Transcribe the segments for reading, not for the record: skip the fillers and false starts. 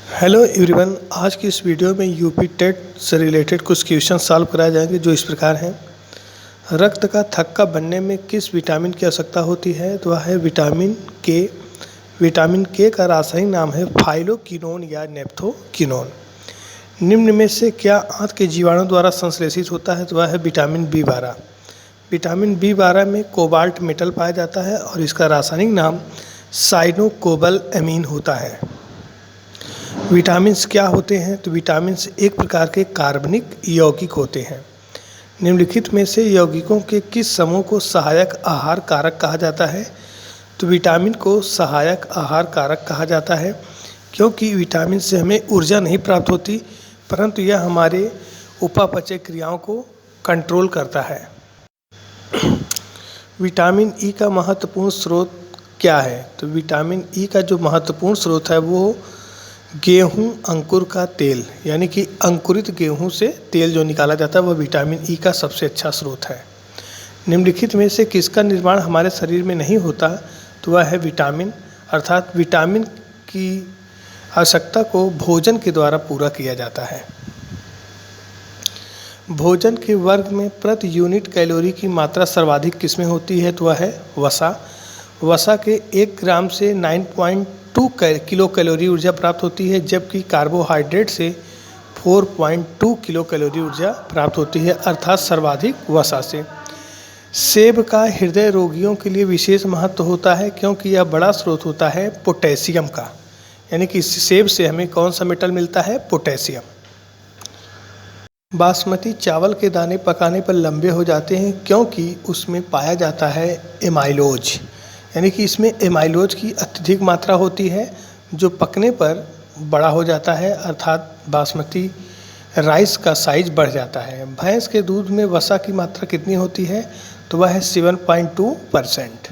Hello everyone, आज की इस वीडियो में यूपी टेट से रिलेटेड कुछ क्वेश्चन सॉल्व कराए जाएंगे जो इस प्रकार हैं। रक्त का थक्का बनने में किस विटामिन की आवश्यकता होती है? तो वह है विटामिन के। विटामिन के का रासायनिक नाम है फाइलोक्विनोन या नेप्थोक्विनोन। निम्न में से क्या आंत के जीवाणु द्वारा संश्लेषित होता है? तो वह है विटामिन बी 12। विटामिन बी 12 में कोबाल्ट मेटल पाया जाता है और इसका रासायनिक नाम साइनोकोबालामीन होता है। विटामिन्स क्या होते हैं? तो विटामिन्स एक प्रकार के कार्बनिक यौगिक होते हैं। निम्नलिखित में से यौगिकों के किस समूह को सहायक आहार कारक कहा जाता है? तो विटामिन को सहायक आहार कारक कहा जाता है क्योंकि विटामिन से हमें ऊर्जा नहीं प्राप्त होती, परंतु यह हमारे उपापचय क्रियाओं को कंट्रोल करता है। विटामिन ई का महत्वपूर्ण स्रोत क्या है? तो विटामिन ई का जो महत्वपूर्ण स्रोत है वो गेहूं अंकुर का तेल, यानी कि अंकुरित गेहूं से तेल जो निकाला जाता है वह विटामिन ई का सबसे अच्छा स्रोत है। निम्नलिखित में से किसका निर्माण हमारे शरीर में नहीं होता? तो वह है विटामिन, अर्थात विटामिन की आवश्यकता को भोजन के द्वारा पूरा किया जाता है। भोजन के वर्ग में प्रति यूनिट कैलोरी की मात्रा सर्वाधिक किसमें होती है? तो वह है वसा। वसा के 1 ग्राम से 9.2 किलो कैलोरी ऊर्जा प्राप्त होती है, जबकि कार्बोहाइड्रेट से 4.2 किलो कैलोरी ऊर्जा प्राप्त होती है, अर्थात सर्वाधिक वसा से। सेब का हृदय रोगियों के लिए विशेष महत्व होता है क्योंकि यह बड़ा स्रोत होता है पोटेशियम का, यानी कि सेब से हमें कौन सा मेटल मिलता है? पोटेशियम। बासमती चावल के दाने पकाने पर लंबे हो जाते हैं क्योंकि उसमें पाया जाता है एमाइलोज, यानी कि इसमें एमाइलोज की अत्यधिक मात्रा होती है जो पकने पर बड़ा हो जाता है, अर्थात बासमती राइस का साइज बढ़ जाता है। भैंस के दूध में वसा की मात्रा कितनी होती है? तो वह है 7.2%।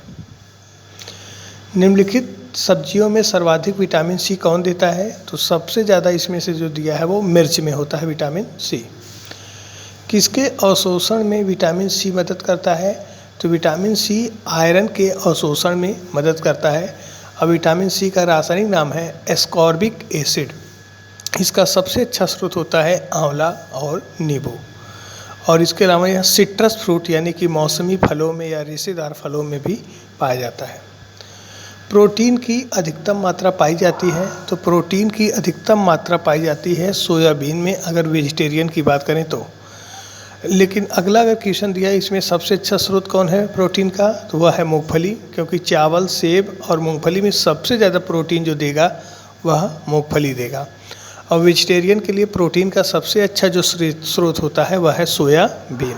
निम्नलिखित सब्जियों में सर्वाधिक विटामिन सी कौन देता है? तो सबसे ज़्यादा इसमें से जो दिया है वो मिर्च में होता है विटामिन सी। किसके अवशोषण में विटामिन सी मदद करता है? तो विटामिन सी आयरन के अवशोषण में मदद करता है और विटामिन सी का रासायनिक नाम है एस्कॉर्बिक एसिड। इसका सबसे अच्छा स्रोत होता है आंवला और नींबू, और इसके अलावा यह सिट्रस फ्रूट यानी कि मौसमी फलों में या रेशेदार फलों में भी पाया जाता है। प्रोटीन की अधिकतम मात्रा पाई जाती है, तो प्रोटीन की अधिकतम मात्रा पाई जाती है सोयाबीन में, अगर वेजिटेरियन की बात करें तो। लेकिन अगला अगर क्वेश्चन दिया है इसमें सबसे अच्छा स्रोत कौन है प्रोटीन का? तो वह है मूंगफली, क्योंकि चावल, सेब और मूंगफली में सबसे ज़्यादा प्रोटीन जो देगा वह मूंगफली देगा। और वेजिटेरियन के लिए प्रोटीन का सबसे अच्छा जो स्रोत होता है वह है सोयाबीन।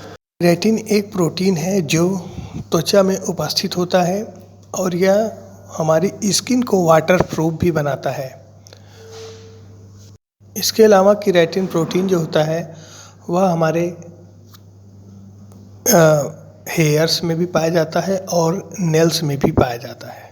केराटिन एक प्रोटीन है जो त्वचा में उपस्थित होता है और यह हमारी स्किन को वाटर प्रूफ भी बनाता है। इसके अलावा केराटिन प्रोटीन जो होता है वह हमारे हेयर्स में भी पाया जाता है और नेल्स में भी पाया जाता है।